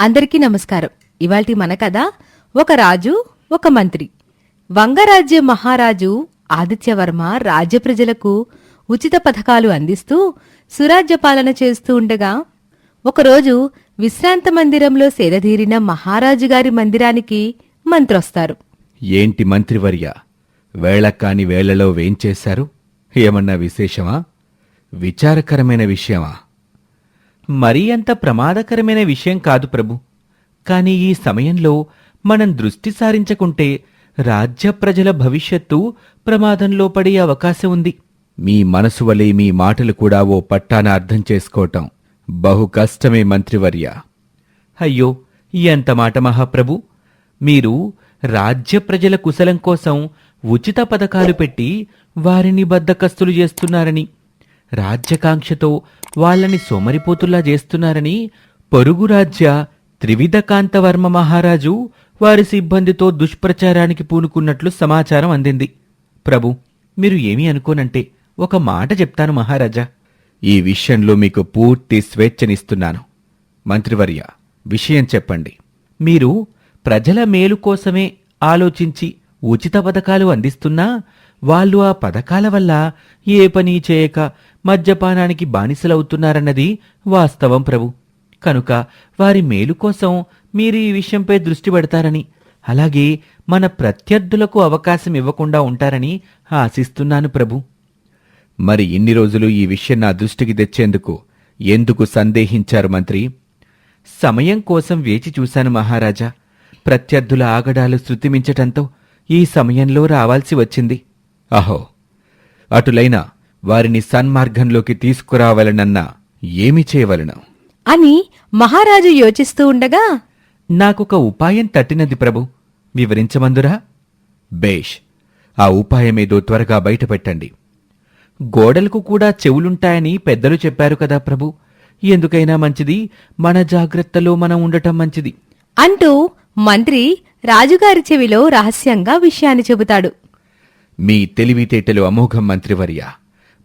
అందరికీ నమస్కారం. ఇవాల్టి మన కథ ఒక రాజు ఒక మంత్రి. వంగరాజ్య మహారాజు ఆదిత్యవర్మ రాజ్య ప్రజలకు ఉచిత పథకాలు అందిస్తూ సురాజ్య పాలన చేస్తూ ఉండగా ఒకరోజు విశ్రాంత మందిరంలో సేదదీరిన మహారాజుగారి మందిరానికి మంత్రొస్తారు. ఏంటి మంత్రివర్య, వేళకాని వేళలో వేంచేశారు? ఏమన్నా విశేషమా? విచారకరమైన విషయమా? మరీ అంత ప్రమాదకరమైన విషయం కాదు ప్రభు. కాని ఈ సమయంలో మనం దృష్టి సారించకుంటే రాజ్య ప్రజల భవిష్యత్తు ప్రమాదంలో పడే అవకాశం ఉంది. మీ మనసు వలె మీ మాటలు కూడా ఓ పట్టాన అర్థం చేసుకోవటం బహు కష్టమే మంత్రివర్య. అయ్యో, ఎంత మాట మహాప్రభు! మీరు రాజ్య ప్రజల కుశలం కోసం ఉచిత పథకాలు పెట్టి వారిని బద్దకస్తులు చేస్తున్నారని, రాజ్యకాంక్షతో వాళ్ళని సోమరిపోతుల్లా చేస్తున్నారని పొరుగు రాజ్య త్రివిధకాంతవర్మ మహారాజు వారి సిబ్బందితో దుష్ప్రచారానికి పూనుకున్నట్లు సమాచారం అందింది. ప్రభు, మీరు ఏమీ అనుకోనంటే ఒక మాట చెప్తాను మహారాజా. ఈ విషయంలో మీకు పూర్తి స్వేచ్ఛనిస్తున్నాను. మంత్రివర్య, విషయం చెప్పండి. మీరు ప్రజల మేలు కోసమే ఆలోచించి ఉచిత పథకాలు అందిస్తున్నా వాళ్ళు ఆ పథకాల వల్ల ఏ పని చేయక మద్యపానానికి బానిసలవుతున్నారన్నది వాస్తవం ప్రభు. కనుక వారి మేలు కోసం మీరు ఈ విషయంపై దృష్టి పెడతారని, అలాగే మన ప్రత్యర్థులకు అవకాశం ఇవ్వకుండా ఉంటారని ఆశిస్తున్నాను ప్రభు. మరి ఇన్ని రోజులు ఈ విషయం నా దృష్టికి తెచ్చేందుకు ఎందుకు సందేహించారు మంత్రి? సమయం కోసం వేచి చూశాను మహారాజా. ప్రత్యర్థుల ఆగడాలు శృతిమించటంతో ఈ సమయంలో రావాల్సి వచ్చింది. అహో, అటులైనా వారిని సన్మార్గంలోకి తీసుకురావాలనన్నా ఏమి చేయవలను అని మహారాజు యోచిస్తూ ఉండగా నాకొక ఉపాయం తట్టినది ప్రభు. వివరించమందురా? బేష్, ఆ ఉపాయమేదో త్వరగా బయటపెట్టండి. గోడలకు కూడా చెవులుంటాయని పెద్దలు చెప్పారు కదా ప్రభు. ఎందుకైనా మంచిది మన జాగ్రత్తలో మనం ఉండటం మంచిది అంటూ మంత్రి రాజుగారి చెవిలో రహస్యంగా విషయాన్ని చెబుతాడు. మీ తెలివితేటలు అమోఘం మంత్రివర్య.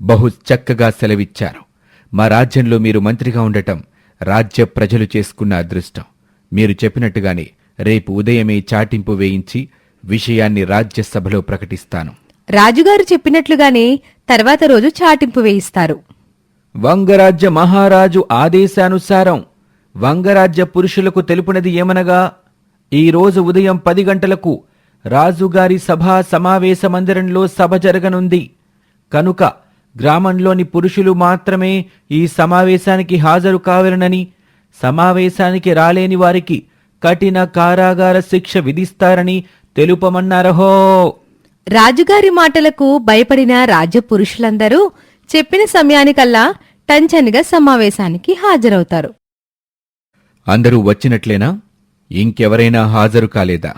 బహు చక్కగా సెలవిచ్చారు. మా రాజ్యంలో మీరు మంత్రిగా ఉండటం రాజ్య ప్రజలు చేసుకున్న అదృష్టం. మీరు చెప్పినట్టుగానే రేపు ఉదయమే చాటింపు వేయించి విషయాన్ని రాజ్యసభలో ప్రకటిస్తాను. రాజుగారు చెప్పినట్లుగానే తర్వాత రోజు చాటింపు వేయిస్తారు. వంగరాజ్య మహారాజు ఆదేశానుసారం వంగరాజ్య పురుషులకు తెలుపునది ఏమనగా, ఈరోజు ఉదయం 10 గంటలకు రాజుగారి సభా సమావేశ మందిరంలో సభ జరగనుంది. కనుక గ్రామంలోని పురుషులు మాత్రమే ఈ సమావేశానికి హాజరు కావాలనని, సమావేశానికి రాలేని వారికి కఠిన కారాగార శిక్ష విధిస్తారని తెలుపమన్నారహో. రాజుగారి మాటలకు భయపడిన రాజ్య పురుషులందరూ చెప్పిన సమయానికల్లా టంచనిగా సమావేశానికి హాజరవుతారు. అందరూ వచ్చినట్లేనా? ఇంకెవరైనా హాజరు కాలేదా?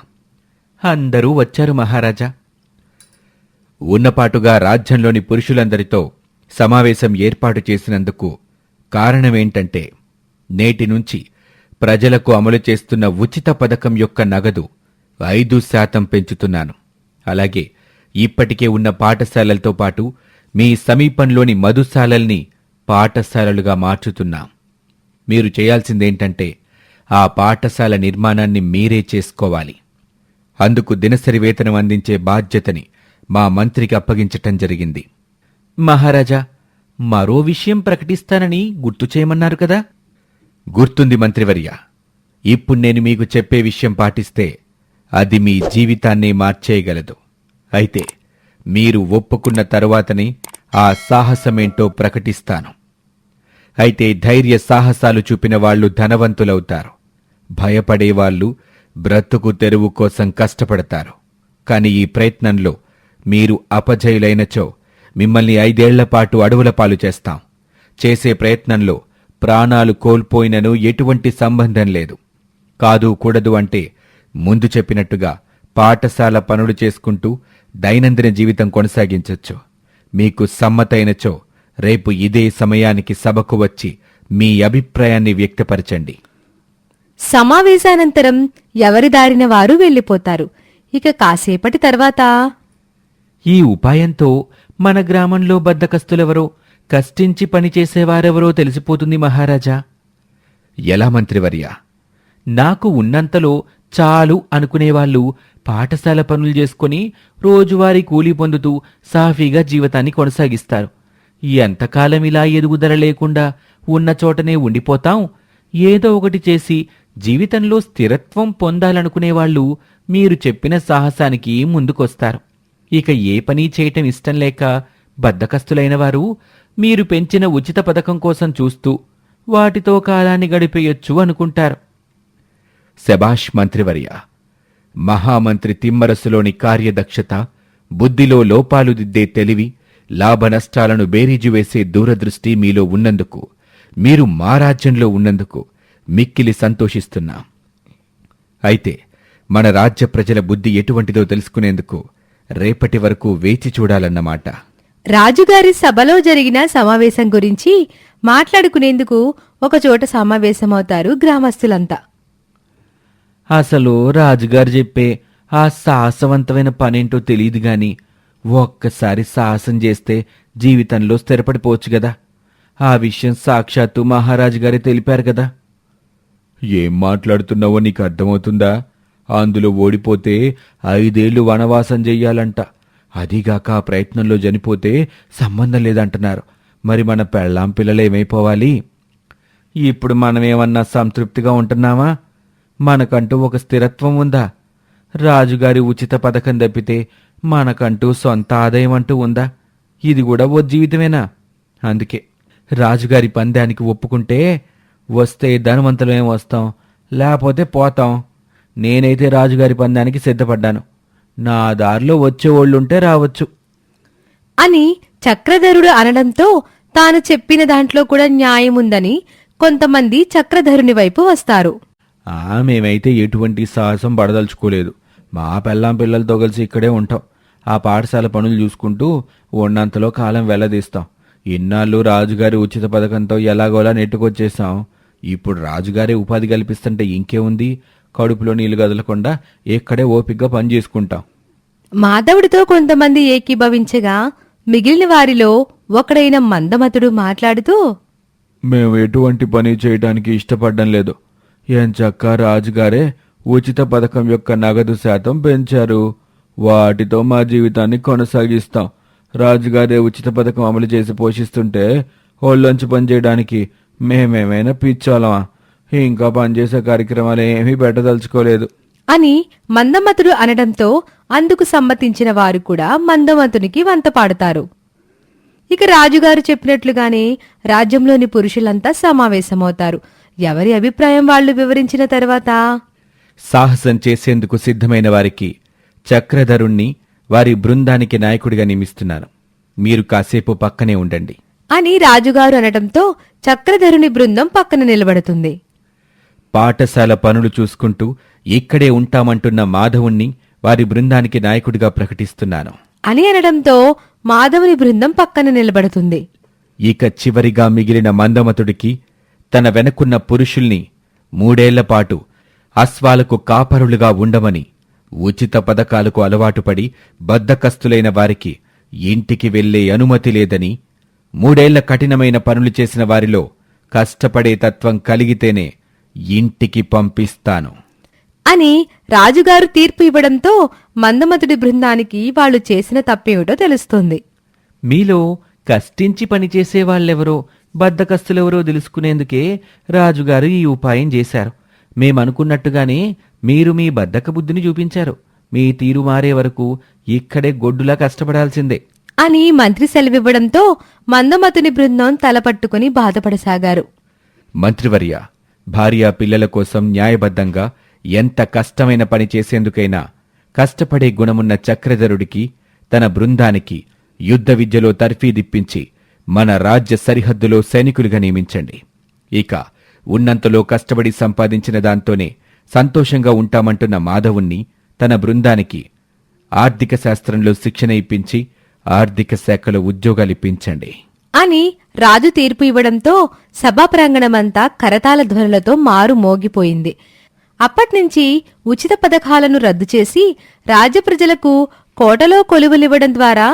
అందరూ వచ్చారు మహారాజా. ఉన్నపాటుగా రాజ్యంలోని పురుషులందరితో సమావేశం ఏర్పాటు చేసినందుకు కారణమేంటంటే, నేటి నుంచి ప్రజలకు అమలు చేస్తున్న ఉచిత పథకం యొక్క నగదు 5% పెంచుతున్నాను. అలాగే ఇప్పటికే ఉన్న పాఠశాలలతో పాటు మీ సమీపంలోని మధుశాలల్ని పాఠశాలలుగా మార్చుతున్నాం. మీరు చేయాల్సిందేంటంటే ఆ పాఠశాల నిర్మాణాన్ని మీరే చేసుకోవాలి. అందుకు దినసరి వేతనం అందించే బాధ్యతని మా మంత్రికి అప్పగించటం జరిగింది. మహారాజా, మరో విషయం ప్రకటిస్తానని గుర్తు చేయమన్నారు కదా? గుర్తుంది మంత్రివర్య. ఇప్పుడు నేను మీకు చెప్పే విషయం పాటిస్తే అది మీ జీవితాన్నే మార్చేయగలదు. అయితే మీరు ఒప్పుకున్న తరువాతనే ఆ సాహసమేంటో ప్రకటిస్తాను. అయితే ధైర్య సాహసాలు చూపిన వాళ్లు ధనవంతులవుతారు. భయపడేవాళ్లు బ్రతుకు తెరువు కోసం కష్టపడతారు. కాని ఈ ప్రయత్నంలో మీరు అపజయులైనచో మిమ్మల్ని 5 ఏళ్లపాటు అడవుల పాలు చేస్తాం. చేసే ప్రయత్నంలో ప్రాణాలు కోల్పోయినను ఎటువంటి సంబంధం లేదు. కాదు కూడదు అంటే ముందు చెప్పినట్టుగా పాఠశాల పనులు చేసుకుంటూ దైనందిన జీవితం కొనసాగించొచ్చు. మీకు సమ్మతైనచో రేపు ఇదే సమయానికి సభకు వచ్చి మీ అభిప్రాయాన్ని వ్యక్తపరచండి. సమావేశానంతరం ఎవరి దారిన వారు వెళ్లిపోతారు. ఇక కాసేపటి తర్వాత, ఈ ఉపాయంతో మన గ్రామంలో బద్దకస్తులెవరో, కష్టించి పనిచేసేవారెవరో తెలిసిపోతుంది మహారాజా. ఎలా మంత్రివర్య? నాకు ఉన్నంతలో చాలు అనుకునేవాళ్లు పాఠశాల పనులు చేసుకుని రోజువారీ కూలీ పొందుతూ సాఫీగా జీవితాన్ని కొనసాగిస్తారు. ఎంతకాలం ఇలా ఎదుగుదల లేకుండా ఉన్న చోటనే ఉండిపోతాం? ఏదో ఒకటి చేసి జీవితంలో స్థిరత్వం పొందాలనుకునేవాళ్లు మీరు చెప్పిన సాహసానికి ముందుకొస్తారు. ఇక ఏ పని చేయటం ఇష్టం లేక బద్ధకస్తులైన వారు మీరు పెంచిన ఉచిత పథకం కోసం చూస్తూ వాటితో కాలాన్ని గడిపేయొచ్చు అనుకుంటారు. శభాష్ మంత్రివర్య. మహామంత్రి తిమ్మరసులోని కార్యదక్షత, బుద్ధిలో లోపాలు దిద్దే తెలివి, లాభనష్టాలను బేరీజు వేసే దూరదృష్టి మీలో ఉన్నందుకు, మీరు మా రాజ్యంలో ఉన్నందుకు మిక్కిలి సంతోషిస్తున్నా. అయితే మన రాజ్య ప్రజల బుద్ధి ఎటువంటిదో తెలుసుకునేందుకు రేపటి వరకు వేచి చూడాలన్నమాట. రాజుగారి సభలో జరిగిన సమావేశం గురించి మాట్లాడుకునేందుకు ఒకచోట సమావేశమవుతారు గ్రామస్తులంతా. అసలు రాజుగారు చెప్పే ఆ సాహసవంతమైన పనేంటో తెలియదు గాని ఒక్కసారి సాహసం చేస్తే జీవితంలో స్థిరపడిపోవచ్చు గదా. ఆ విషయం సాక్షాత్తు మహారాజు గారే తెలిపారు కదా. ఏం మాట్లాడుతున్నావో నీకు అర్థమవుతుందా? అందులో ఓడిపోతే 5 ఏళ్లు వనవాసం చెయ్యాలంట. అదీగాక ఆ ప్రయత్నంలో చనిపోతే సంబంధం లేదంటున్నారు. మరి మన పెళ్ళాం పిల్లలేమైపోవాలి? ఇప్పుడు మనమేమన్నా సంతృప్తిగా ఉంటున్నామా? మనకంటూ ఒక స్థిరత్వం ఉందా? రాజుగారి ఉచిత పథకం తప్పితే మనకంటూ సొంత ఆదాయం అంటూ ఉందా? ఇది కూడా ఓ జీవితమేనా? అందుకే రాజుగారి పందానికి ఒప్పుకుంటే వస్తే ధనవంతులమేం వస్తాం, లేకపోతే పోతాం. నేనైతే రాజుగారి పందానికి సిద్ధపడ్డాను. నా దారిలో వచ్చేవాళ్లుంటే రావచ్చు అని చక్రధరుడు అనడంతో తాను చెప్పిన దాంట్లో కూడా న్యాయముందని కొంతమంది చక్రధరుని వైపు వస్తారు. మేమైతే ఎటువంటి సాహసం పడదలుచుకోలేదు. మా పెళ్ళాం పిల్లలతో కలిసి ఇక్కడే ఉంటాం. ఆ పాఠశాల పనులు చూసుకుంటూ ఉన్నంతలో కాలం వెళ్లదీస్తాం. ఇన్నాళ్ళు రాజుగారి ఉచిత పథకంతో ఎలాగోలా నెట్టుకొచ్చేసాం. ఇప్పుడు రాజుగారే ఉపాధి కల్పిస్తుంటే ఇంకేముంది? కడుపులో నీళ్లు గదలకుండా ఇక్కడే ఓపిగ్గా పని చేసుకుంటాం. మాధవుడితో కొంతమంది ఏకీభవించగా మిగిలిన వారిలో ఒకడైన మందమతుడు మాట్లాడుతూ, మేము ఎటువంటి పని చేయడానికి ఇష్టపడడం లేదు. ఎంచక్క రాజుగారే ఉచిత పథకం యొక్క నగదు శాతం పెంచారు. వాటితో మా జీవితాన్ని కొనసాగిస్తాం. రాజుగారే ఉచిత పథకం అమలు చేసి పోషిస్తుంటే ఒళ్ళొంచి పనిచేయడానికి మేమేమైనా పిచ్చోళమా? ఇంకా పనిచేసే కార్యక్రమాలు ఏమీ పెట్టదలుచుకోలేదు అని మందమతుడు అనడంతో అందుకు సమ్మతించిన వారు కూడా మందమతునికి వంత పాడతారు. ఇక రాజుగారు చెప్పినట్లుగానే రాజ్యంలోని పురుషులంతా సమావేశమవుతారు. ఎవరి అభిప్రాయం వాళ్లు వివరించిన తర్వాత సాహసం చేసేందుకు సిద్ధమైన వారికి చక్రధరుణ్ణి వారి బృందానికి నాయకుడిగా నియమిస్తున్నాను. మీరు కాసేపు పక్కనే ఉండండి అని రాజుగారు అనడంతో చక్రధరుని బృందం పక్కన నిలబడుతుంది. పాఠశాల పనులు చూసుకుంటూ ఇక్కడే ఉంటామంటున్న మాధవుణ్ణి వారి బృందానికి నాయకుడిగా ప్రకటిస్తున్నాను అని అనడంతో మాధవుని బృందం పక్కన నిలబడుతుంది. ఇక చివరిగా మిగిలిన మందమతుడికి తన వెనకున్న పురుషుల్ని 3 ఏళ్లపాటు అశ్వాలకు కాపరులుగా ఉండమని, ఉచిత పథకాలకు అలవాటుపడి బద్ధకస్తులైన వారికి ఇంటికి వెళ్లే అనుమతి లేదని, 3 ఏళ్ల కఠినమైన పనులు చేసిన వారిలో కష్టపడే తత్వం కలిగితేనే ఇంటికి పంపిస్తాను అని రాజుగారు తీర్పు ఇవ్వడంతో మందమతుడి బృందానికి వాళ్లు చేసిన తప్పేమిటో తెలుస్తుంది. మీలో కష్టించి పనిచేసేవాళ్లెవరో బద్ధకస్తులెవరో తెలుసుకునేందుకే రాజుగారు ఈ ఉపాయం చేశారు. మేమనుకున్నట్టుగానే మీరు మీ బద్ధక బుద్ధిని చూపించారు. మీ తీరు మారే వరకు ఇక్కడే గొడ్డులా కష్టపడాల్సిందే అని మంత్రి సెలవివ్వడంతో మందమతుని బృందం తలపట్టుకుని బాధపడసాగారు. మంత్రివర్య, భార్యా పిల్లల కోసం న్యాయబద్ధంగా ఎంత కష్టమైన పని చేసేందుకైనా కష్టపడే గుణమున్న చక్రధరుడికి, తన బృందానికి యుద్ధ విద్యలో తర్ఫీదిప్పించి మన రాజ్య సరిహద్దులో సైనికులుగా నియమించండి. ఇక ఉన్నంతలో కష్టపడి సంపాదించిన దాంతోనే సంతోషంగా ఉంటామంటున్న మాధవుణ్ణి తన బృందానికి ఆర్థిక శాస్త్రంలో శిక్షణ ఇప్పించి ఆర్థిక శాఖలో ఉద్యోగాలిప్పించండి అని రాజు తీర్పు ఇవ్వడంతో సభా ప్రాంగణమంతా కరతాళ ధ్వనులతో మారు మోగిపోయింది. అప్పట్నుంచి ఉచిత పథకాలను రద్దు చేసి రాజ్యప్రజలకు కోటలో కొలువులివ్వడం ద్వారా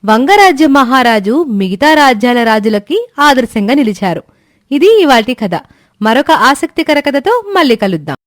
వంగరాజ్య మహారాజు మిగతా రాజ్యాల రాజులకి ఆదర్శంగా నిలిచారు. ఇది ఇవాల్టి కథ. మరొక ఆసక్తికర కథతో మళ్ళీ కలుద్దాం.